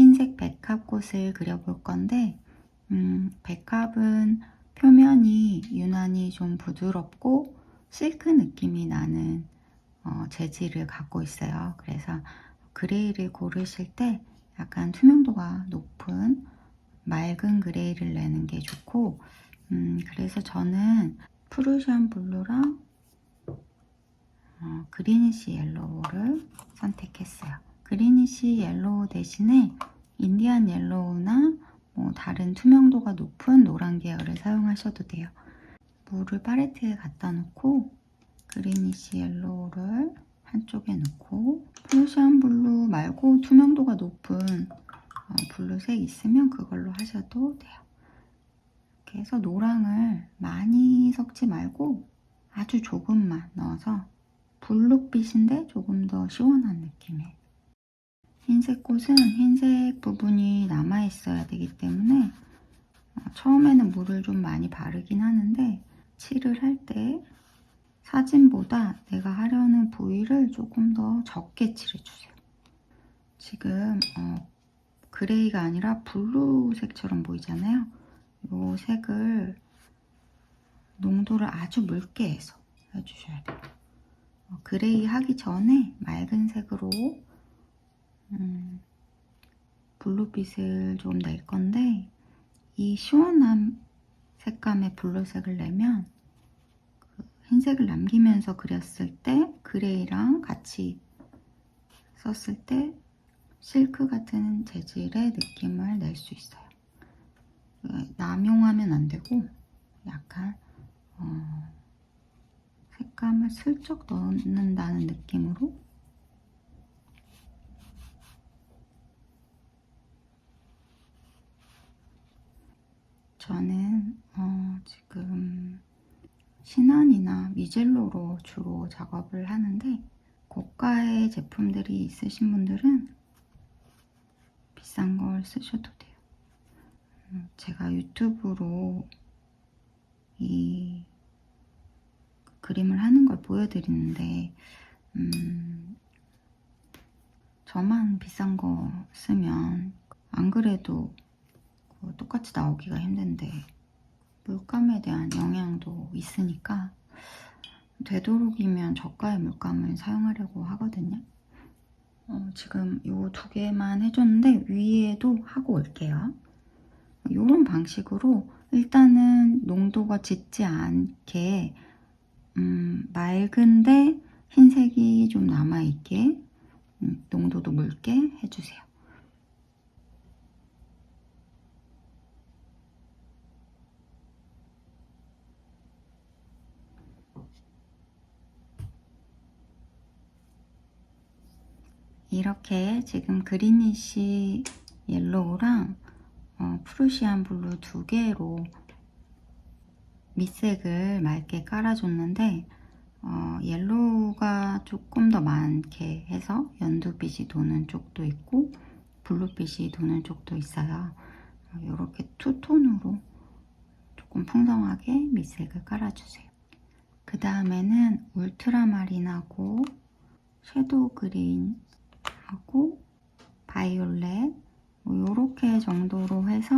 흰색 백합꽃을 그려볼 건데 백합은 표면이 유난히 좀 부드럽고 실크 느낌이 나는 재질을 갖고 있어요. 그래서 그레이를 고르실 때 약간 투명도가 높은 맑은 그레이를 내는 게 좋고 그래서 저는 프루시안 블루랑 그리니시 옐로우를 선택했어요. 그리니시 옐로우 대신에 인디안 옐로우나 다른 투명도가 높은 노란 계열을 사용하셔도 돼요. 물을 팔레트에 갖다 놓고 그리니시 옐로우를 한쪽에 넣고 프루시안 블루 말고 투명도가 높은 블루색 있으면 그걸로 하셔도 돼요. 이렇게 해서 노랑을 많이 섞지 말고 아주 조금만 넣어서 블루빛인데 조금 더 시원한 느낌의 흰색 꽃은 흰색 부분이 남아있어야 되기 때문에 처음에는 물을 좀 많이 바르긴 하는데 칠을 할 때 사진보다 내가 하려는 부위를 조금 더 적게 칠해주세요. 지금 그레이가 아니라 블루색처럼 보이잖아요. 이 색을 농도를 아주 묽게 해서 해주셔야 돼요. 그레이 하기 전에 맑은 색으로 블루빛을 좀 낼 건데 이 시원한 색감의 블루색을 내면 그 흰색을 남기면서 그렸을 때 그레이랑 같이 썼을 때 실크 같은 재질의 느낌을 낼 수 있어요. 남용하면 안 되고 약간 색감을 슬쩍 넣는다는 느낌으로 저는 지금 시난이나 미젤로로 주로 작업을 하는데 고가의 제품들이 있으신 분들은 비싼 걸 쓰셔도 돼요. 제가 유튜브로 이 그림을 하는 걸 보여드리는데 저만 비싼 거 쓰면 안 그래도 똑같이 나오기가 힘든데 물감에 대한 영향도 있으니까 되도록이면 저가의 물감을 사용하려고 하거든요. 지금 이 두 개만 해줬는데 위에도 하고 올게요. 이런 방식으로 일단은 농도가 짙지 않게 맑은데 흰색이 좀 남아있게 농도도 묽게 해주세요. 이렇게 지금 그리니시 옐로우랑 프루시안 블루 두 개로 밑색을 맑게 깔아줬는데 옐로우가 조금 더 많게 해서 연두빛이 도는 쪽도 있고 블루빛이 도는 쪽도 있어요. 이렇게 투톤으로 조금 풍성하게 밑색을 깔아주세요. 그 다음에는 울트라마린하고 섀도우 그린하고 바이올렛 이렇게 정도로 해서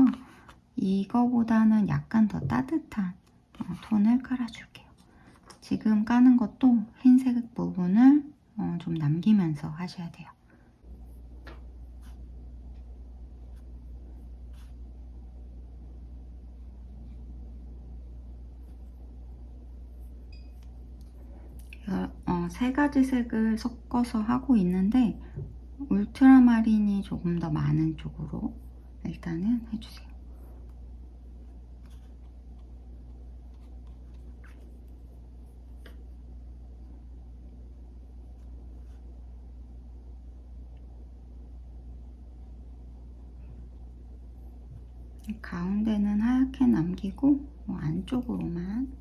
이거보다는 약간 더 따뜻한 톤을 깔아줄게요. 지금 까는 것도 흰색 부분을 좀 남기면서 하셔야 돼요. 세 가지 색을 섞어서 하고 있는데 울트라마린이 조금 더 많은 쪽으로 일단은 해주세요. 가운데는 하얗게 남기고 안쪽으로만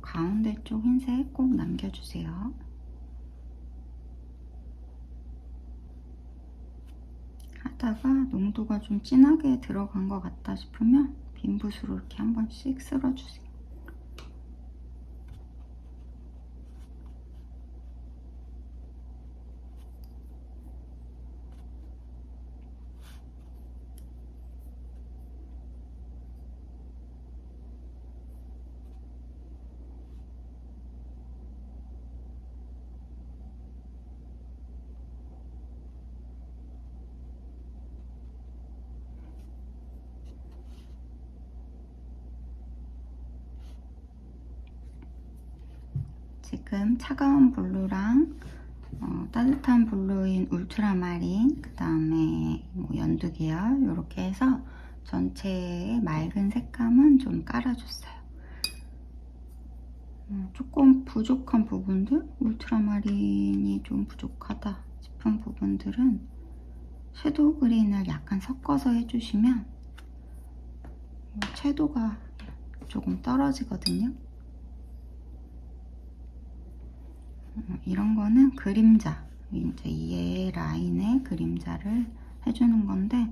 가운데 쪽 흰색 꼭 남겨주세요. 하다가 농도가 좀 진하게 들어간 것 같다 싶으면 빈 붓으로 이렇게 한 번씩 쓸어주세요. 지금 차가운 블루랑 따뜻한 블루인 울트라마린, 그 다음에 뭐 연두 계열 이렇게 해서 전체의 맑은 색감은 좀 깔아줬어요. 조금 부족한 부분들, 울트라마린이 좀 부족하다 싶은 부분들은 섀도우 그린을 약간 섞어서 해주시면 채도가 조금 떨어지거든요. 이런 거는 그림자, 이제 이 라인에 그림자를 해주는 건데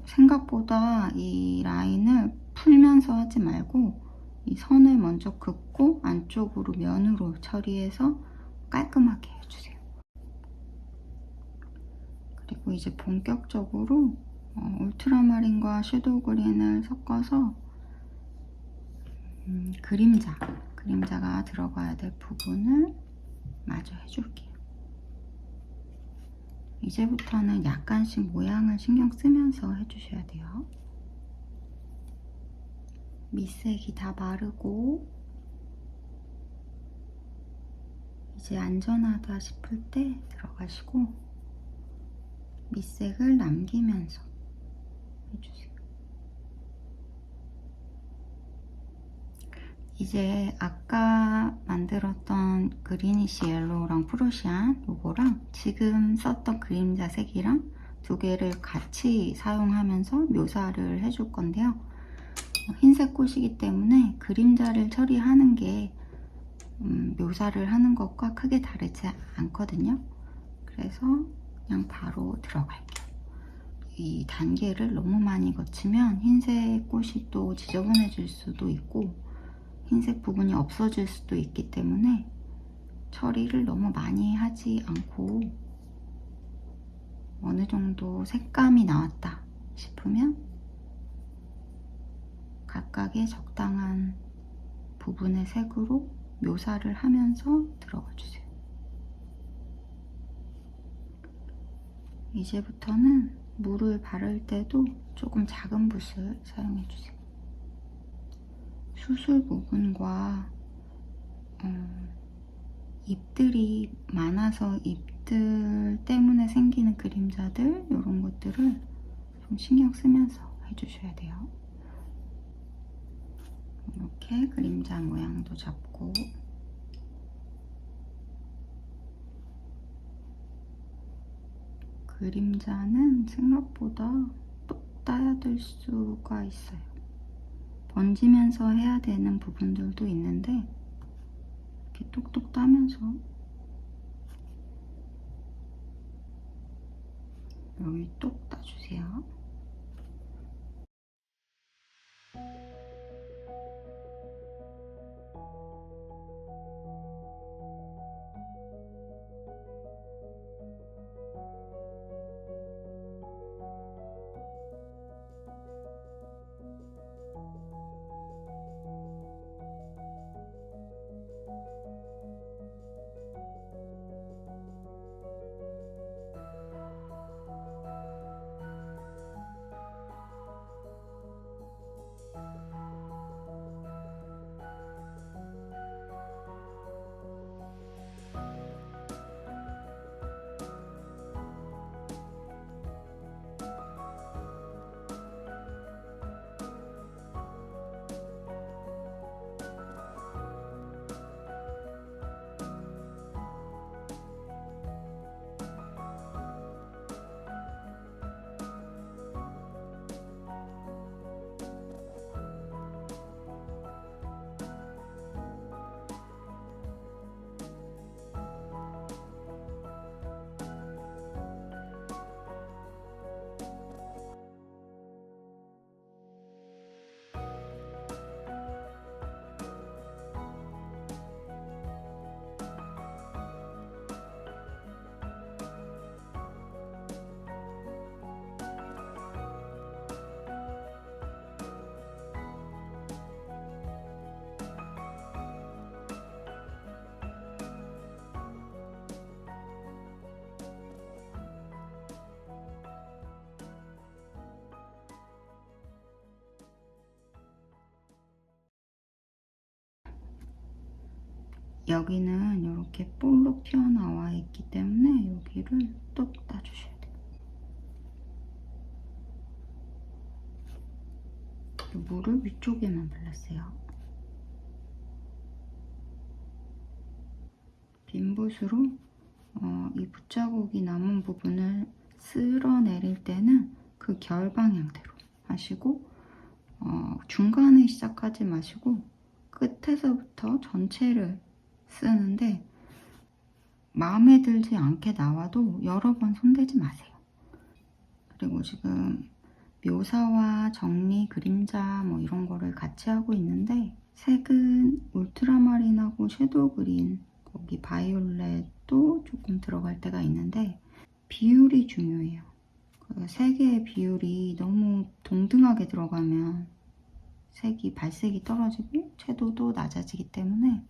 생각보다 이 라인을 풀면서 하지 말고 이 선을 먼저 긋고 안쪽으로 면으로 처리해서 깔끔하게 해주세요. 그리고 이제 본격적으로 울트라마린과 섀도우 그린을 섞어서 그림자가 들어가야 될 부분을 마저 해줄게요. 이제부터는 약간씩 모양을 신경 쓰면서 해주셔야 돼요. 밑색이 다 마르고 이제 안전하다 싶을 때 들어가시고 밑색을 남기면서 해주세요. 이제 아까 만들었던 그리니시 옐로우랑 프루시안 요거랑 지금 썼던 그림자 색이랑 두 개를 같이 사용하면서 묘사를 해줄 건데요. 흰색 꽃이기 때문에 그림자를 처리하는 게 묘사를 하는 것과 크게 다르지 않거든요. 그래서 그냥 바로 들어갈게요. 이 단계를 너무 많이 거치면 흰색 꽃이 또 지저분해질 수도 있고 흰색 부분이 없어질 수도 있기 때문에 처리를 너무 많이 하지 않고 어느 정도 색감이 나왔다 싶으면 각각의 적당한 부분의 색으로 묘사를 하면서 들어가 주세요. 이제부터는 물을 바를 때도 조금 작은 붓을 사용해 주세요. 수술 부분과 ip들이 많아서 ip들 때문에 생기는 그림자들 이런 것들을 좀 신경 쓰면서 해주셔야 돼요. 이렇게 그림자 모양도 잡고 그림자는 생각보다 똑 따야 될 수가 있어요. 번지면서 해야 되는 부분들도 있는데 이렇게 똑똑 따면서 여기 똑 따주세요. 여기는 이렇게 볼록 튀어나와 있기 때문에 여기를 뚝 따주셔야 돼요. 물을 위쪽에만 발랐어요. 빈붓으로 이 붓자국이 남은 부분을 쓸어내릴 때는 그 결 방향대로 하시고 중간에 시작하지 마시고 끝에서부터 전체를 쓰는데 마음에 들지 않게 나와도 여러 번 손대지 마세요. 그리고 지금 묘사와 정리, 그림자 뭐 이런 거를 같이 하고 있는데 색은 울트라마린하고 섀도우 그린, 거기 바이올렛도 조금 들어갈 때가 있는데 비율이 중요해요. 그 세 개의 비율이 너무 동등하게 들어가면 색이 발색이 떨어지고 채도도 낮아지기 때문에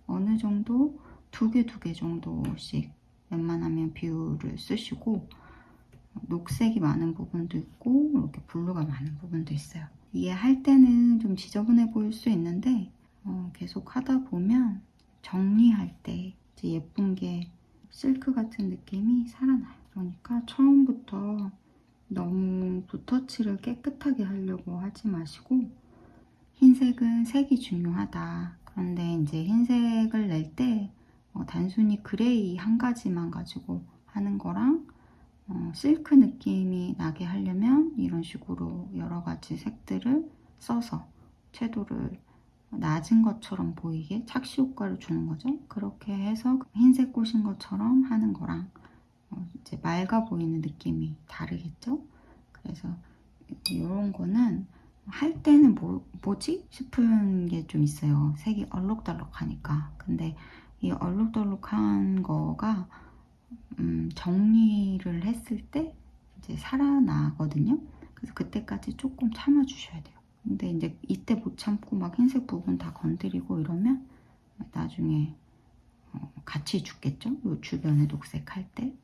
어느 정도 두 개 정도씩 웬만하면 비율을 쓰시고 녹색이 많은 부분도 있고 이렇게 블루가 많은 부분도 있어요. 이게 할 때는 좀 지저분해 보일 수 있는데 계속 하다 보면 정리할 때 이제 예쁜 게 실크 같은 느낌이 살아나요. 그러니까 처음부터 너무 붓터치를 깨끗하게 하려고 하지 마시고 흰색은 색이 중요하다. 그런데 이제 흰색을 낼 때 단순히 그레이 한 가지만 가지고 하는 거랑 실크 느낌이 나게 하려면 이런 식으로 여러 가지 색들을 써서 채도를 낮은 것처럼 보이게 착시 효과를 주는 거죠. 그렇게 해서 흰색 꽂은 것처럼 하는 거랑 이제 맑아 보이는 느낌이 다르겠죠. 그래서 이런 거는 할 때는 뭐지? 싶은 게 좀 있어요. 색이 얼룩덜룩하니까. 근데 이 얼룩덜룩한 거가 정리를 했을 때 이제 살아나거든요. 그래서 그때까지 조금 참아주셔야 돼요. 근데 이제 이때 못 참고 막 흰색 부분 다 건드리고 이러면 나중에 같이 죽겠죠? 이 주변에 녹색 할 때.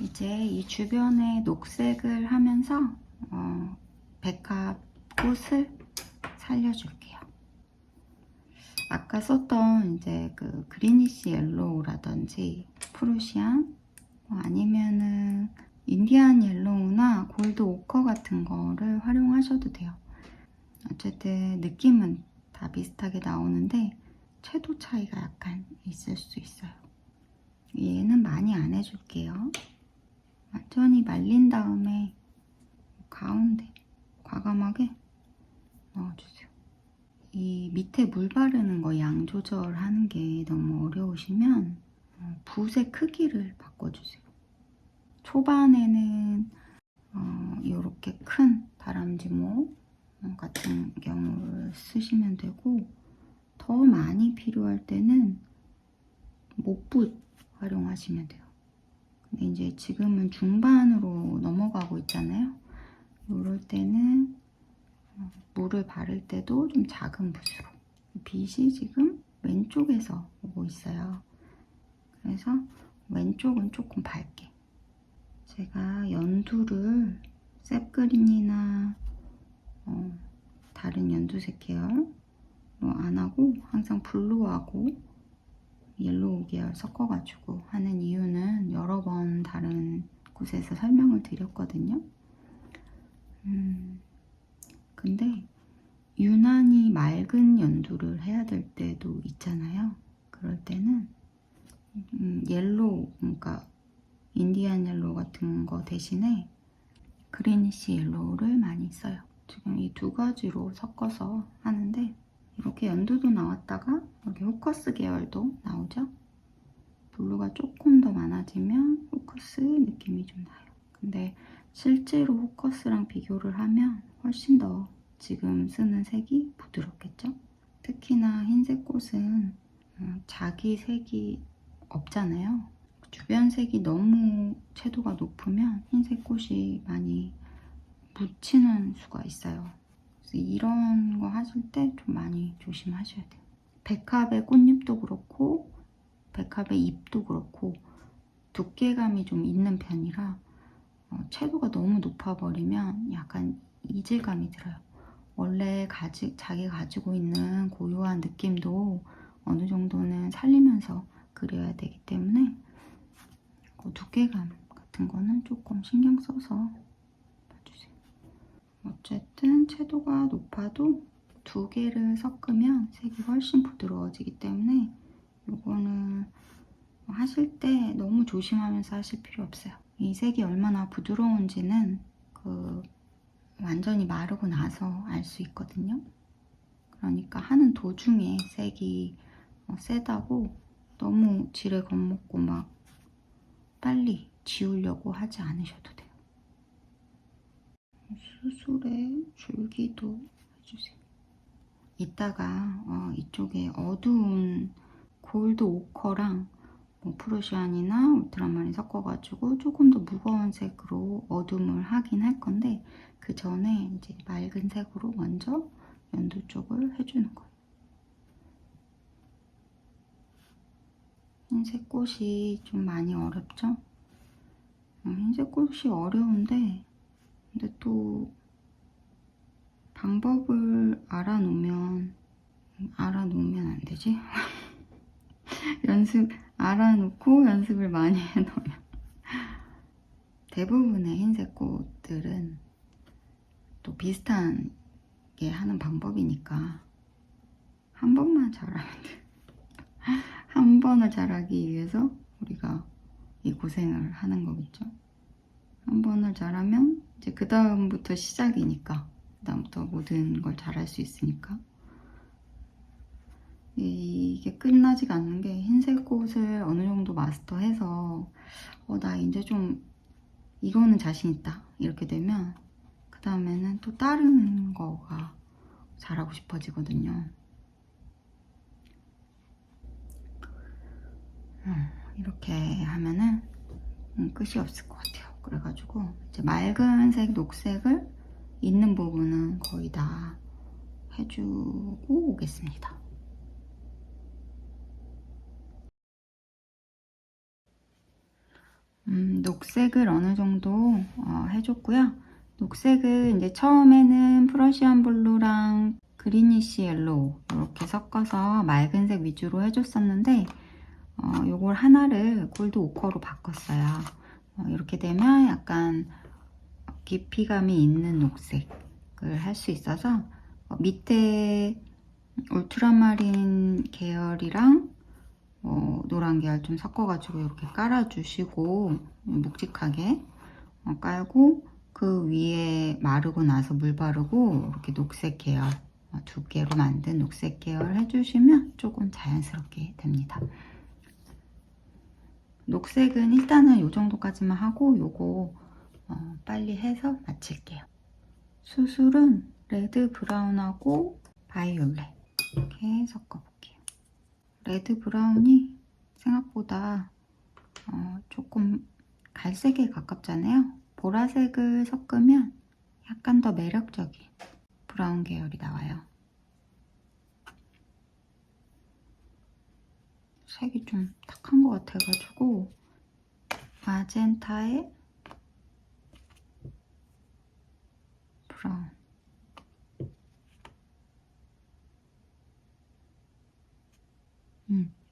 이제 이 주변에 녹색을 하면서 백합 꽃을 살려줄게요. 아까 썼던 이제 그 그리니시 옐로우라든지 프루시안 아니면은 인디안 옐로우나 골드 오커 같은 거를 활용하셔도 돼요. 어쨌든 느낌은 다 비슷하게 나오는데 채도 차이가 약간 있을 수 있어요. 얘는 많이 안 해줄게요. 완전히 말린 다음에 가운데 과감하게 넣어주세요. 이 밑에 물 바르는 거 양 조절하는 게 너무 어려우시면 붓의 크기를 바꿔주세요. 초반에는 이렇게 큰 다람쥐모 같은 경우를 쓰시면 되고 더 많이 필요할 때는 목붓 활용하시면 돼요. 근데 이제 지금은 중반으로 넘어가고 있잖아요. 이럴 때는 물을 바를 때도 좀 작은 붓으로. 빛이 지금 왼쪽에서 오고 있어요. 그래서 왼쪽은 조금 밝게. 제가 연두를 셉그린이나 다른 연두색 계열로 안 하고 항상 블루하고 옐로우 계열 섞어가지고 하는 이유는 여러 번 다른 곳에서 설명을 드렸거든요. 근데 유난히 맑은 연두를 해야 될 때도 있잖아요. 그럴 때는 옐로우, 그러니까 인디안 옐로우 같은 거 대신에 그리니시 옐로우를 많이 써요. 지금 이 두 가지로 섞어서 하는데 이렇게 연두도 나왔다가 여기 호커스 계열도 나오죠. 블루가 조금 더 많아지면 호커스 느낌이 좀 나요. 근데 실제로 호커스랑 비교를 하면 훨씬 더 지금 쓰는 색이 부드럽겠죠? 특히나 흰색 꽃은 자기 색이 없잖아요. 주변 색이 너무 채도가 높으면 흰색 꽃이 많이 묻히는 수가 있어요. 그래서 이런 거 하실 때 좀 많이 조심하셔야 돼요. 백합의 꽃잎도 그렇고 백합의 잎도 그렇고 두께감이 좀 있는 편이라 채도가 너무 높아버리면 약간 이질감이 들어요. 원래 자기가 가지고 있는 고유한 느낌도 어느 정도는 살리면서 그려야 되기 때문에 두께감 같은 거는 조금 신경 써서 봐주세요. 어쨌든 채도가 높아도 두 개를 섞으면 색이 훨씬 부드러워지기 때문에 이거는 하실 때 너무 조심하면서 하실 필요 없어요. 이 색이 얼마나 부드러운지는 완전히 마르고 나서 알 수 있거든요. 그러니까 하는 도중에 색이 세다고 너무 지레 겁먹고 막 빨리 지우려고 하지 않으셔도 돼요. 수술에 줄기도 해주세요. 이따가 이쪽에 어두운 골드 오커랑 프루시안이나 울트라마린 섞어가지고 조금 더 무거운 색으로 어둠을 하긴 할 건데 그 전에 이제 맑은 색으로 먼저 연두 쪽을 해주는 거예요. 흰색 꽃이 좀 많이 어렵죠? 흰색 꽃이 어려운데 근데 또 방법을 알아놓으면 안 되지? 알아놓고 연습을 많이 해놓으면 대부분의 흰색 꽃들은 또 비슷하게 하는 방법이니까 한 번만 잘하면 돼. 한 번을 잘하기 위해서 우리가 이 고생을 하는 거겠죠. 한 번을 잘하면 이제 그 다음부터 시작이니까 그 다음부터 모든 걸 잘할 수 있으니까 이게 끝나지가 않는 게 흰색 꽃을 어느 정도 마스터해서 나 이제 좀 이거는 자신 있다 이렇게 되면 그 다음에는 또 다른 거가 잘하고 싶어지거든요. 이렇게 하면은 끝이 없을 것 같아요. 그래가지고 이제 맑은색 녹색을 있는 부분은 거의 다 해주고 오겠습니다. 녹색을 어느 정도 해줬고요. 녹색을 이제 처음에는 프러시안 블루랑 그리니시 옐로우 이렇게 섞어서 맑은색 위주로 해줬었는데 요걸 하나를 골드 오커로 바꿨어요. 이렇게 되면 약간 깊이감이 있는 녹색을 할 수 있어서 밑에 울트라마린 계열이랑 노란 계열 좀 섞어가지고 이렇게 깔아주시고 묵직하게 깔고 그 위에 마르고 나서 물 바르고 이렇게 녹색 계열 두 개로 만든 녹색 계열 해주시면 조금 자연스럽게 됩니다. 녹색은 일단은 이 정도까지만 하고 요거 빨리 해서 마칠게요. 수술은 레드 브라운하고 바이올렛 이렇게 섞어볼게요. 레드 브라운이 생각보다 조금 갈색에 가깝잖아요. 보라색을 섞으면 약간 더 매력적인 브라운 계열이 나와요. 색이 좀 탁한 것 같아가지고 마젠타에 브라운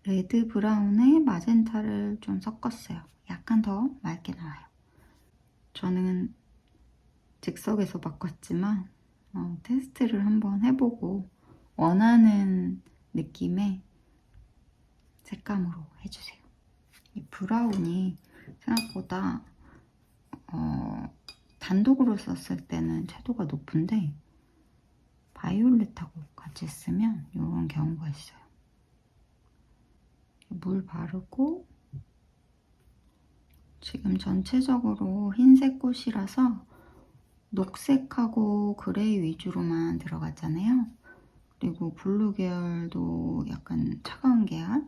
레드 브라운에 마젠타를 좀 섞었어요. 약간 더 맑게 나와요. 저는 즉석에서 바꿨지만 테스트를 한번 해보고 원하는 느낌의 색감으로 해주세요. 이 브라운이 생각보다 단독으로 썼을 때는 채도가 높은데 바이올렛하고 같이 쓰면 이런 경우가 있어요. 물 바르고 지금 전체적으로 흰색 꽃이라서 녹색하고 그레이 위주로만 들어갔잖아요. 그리고 블루 계열도 약간 차가운 계열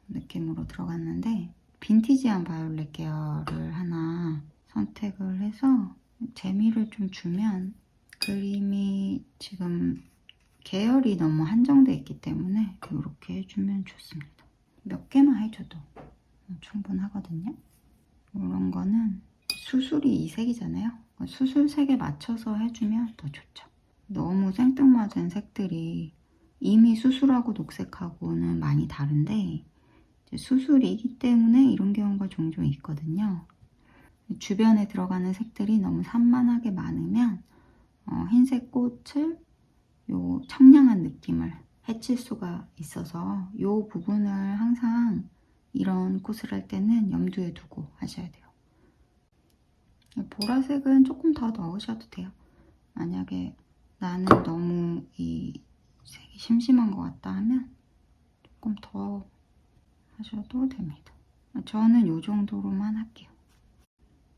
느낌으로 들어갔는데 빈티지한 바이올렛 계열을 하나 선택을 해서 재미를 좀 주면 그림이 지금 계열이 너무 한정돼 있기 때문에 이렇게 해주면 좋습니다. 몇 개만 해줘도 충분하거든요. 이런 거는 수술이 이 색이잖아요. 수술색에 맞춰서 해주면 더 좋죠. 너무 생뚱맞은 색들이 이미 수술하고 녹색하고는 많이 다른데 수술이기 때문에 이런 경우가 종종 있거든요. 주변에 들어가는 색들이 너무 산만하게 많으면 흰색 꽃을 요 청량한 느낌을 해칠 수가 있어서 이 부분을 항상 이런 꽃을 할 때는 염두에 두고 하셔야 돼요. 보라색은 조금 더 넣으셔도 돼요. 만약에 나는 너무 이 색이 심심한 것 같다 하면 조금 더 하셔도 됩니다. 저는 이 정도로만 할게요.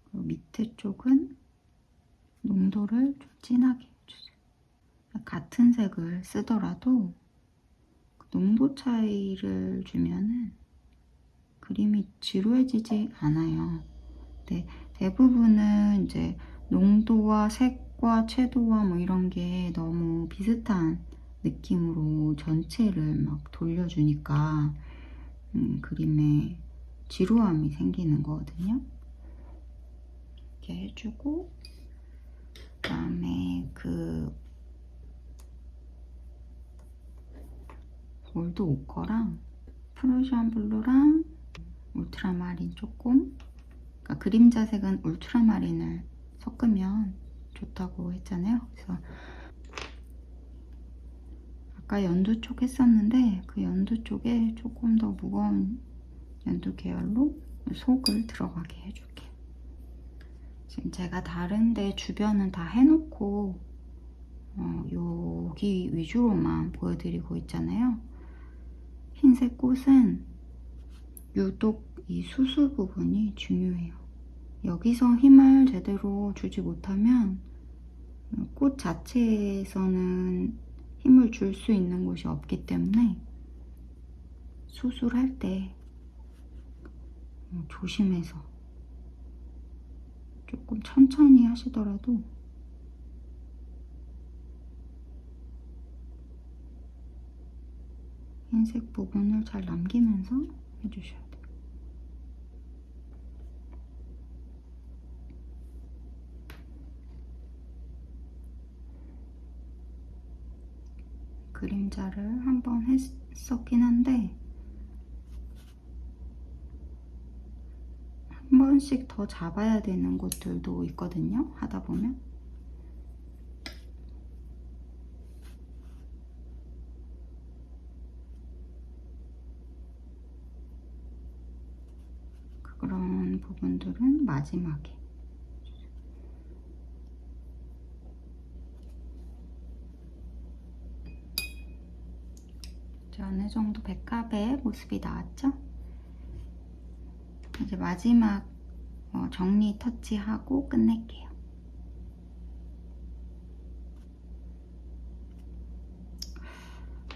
그리고 밑에 쪽은 농도를 좀 진하게 해주세요. 같은 색을 쓰더라도 농도 차이를 주면은 그림이 지루해지지 않아요. 근데 대부분은 이제 농도와 색과 채도와 뭐 이런 게 너무 비슷한 느낌으로 전체를 막 돌려주니까 그림에 지루함이 생기는 거거든요. 이렇게 해주고 그다음에 그 골드 오커랑 프루시안 블루랑 울트라마린 조금, 그러니까 그림자색은 울트라마린을 섞으면 좋다고 했잖아요. 그래서 아까 연두 쪽 했었는데 그 연두 쪽에 조금 더 무거운 연두 계열로 속을 들어가게 해줄게요. 지금 제가 다른데 주변은 다 해놓고 여기 위주로만 보여드리고 있잖아요. 흰색 꽃은 유독 이 수수 부분이 중요해요. 여기서 힘을 제대로 주지 못하면 꽃 자체에서는 힘을 줄 수 있는 곳이 없기 때문에 수술할 때 조심해서 조금 천천히 하시더라도 흰색 부분을 잘 남기면서 해주셔야 돼요. 그림자를 한번 했었긴 한데 한 번씩 더 잡아야 되는 곳들도 있거든요. 하다 보면 그런 부분들은 마지막에 어느 정도 백합의 모습이 나왔죠? 이제 마지막 정리 터치하고 끝낼게요.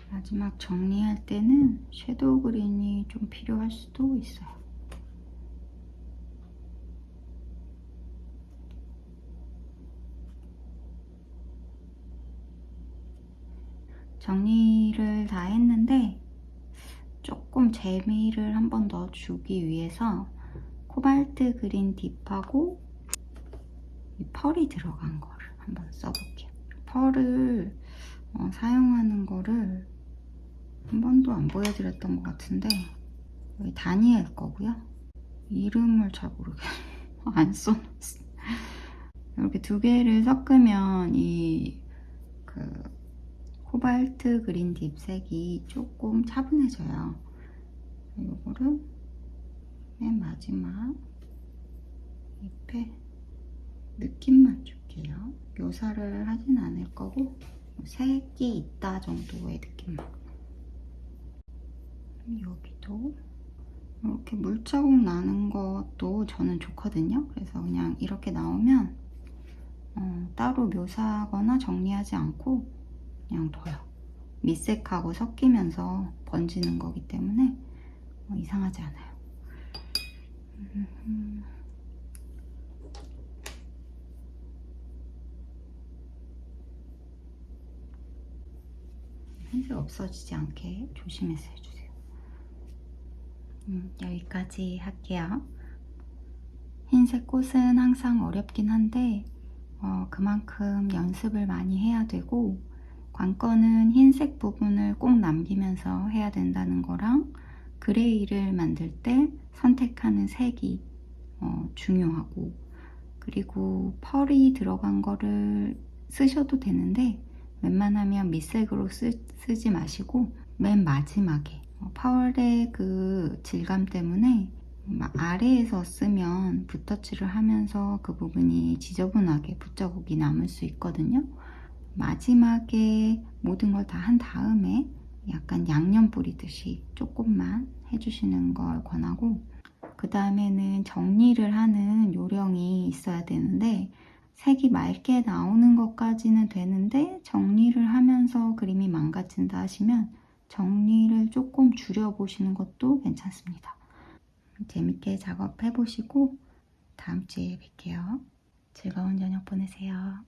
마지막 정리할 때는 섀도우 그린이 좀 필요할 수도 있어요. 정리를 다 했는데 조금 재미를 한 번 더 주기 위해서 코발트 그린 딥하고 이 펄이 들어간 거를 한번 써볼게요. 펄을 사용하는 거를 한 번도 안 보여드렸던 것 같은데 여기 다니엘 거고요. 이름을 잘 모르겠어요. 안 써놨어. 이렇게 두 개를 섞으면 이 코발트 그린 딥색이 조금 차분해져요. 이거를 맨 마지막 잎에 느낌만 줄게요. 묘사를 하진 않을 거고 색이 있다 정도의 느낌만. 여기도 이렇게 물자국 나는 것도 저는 좋거든요. 그래서 그냥 이렇게 나오면 따로 묘사하거나 정리하지 않고 그냥 둬요. 밑색하고 섞이면서 번지는 거기 때문에 이상하지 않아요. 흰색 없어지지 않게 조심해서 해주세요. 여기까지 할게요. 흰색 꽃은 항상 어렵긴 한데 그만큼 연습을 많이 해야 되고 관건은 흰색 부분을 꼭 남기면서 해야 된다는 거랑 그레이를 만들 때 선택하는 색이 중요하고, 그리고 펄이 들어간 거를 쓰셔도 되는데 웬만하면 밑색으로 쓰지 마시고 맨 마지막에 펄의 그 질감 때문에 아래에서 쓰면 붓터치를 하면서 그 부분이 지저분하게 붓자국이 남을 수 있거든요. 마지막에 모든 걸 다 한 다음에 약간 양념 뿌리듯이 조금만 해주시는 걸 권하고, 그 다음에는 정리를 하는 요령이 있어야 되는데, 색이 맑게 나오는 것까지는 되는데 정리를 하면서 그림이 망가진다 하시면 정리를 조금 줄여보시는 것도 괜찮습니다. 재밌게 작업해 보시고 다음 주에 뵐게요. 즐거운 저녁 보내세요.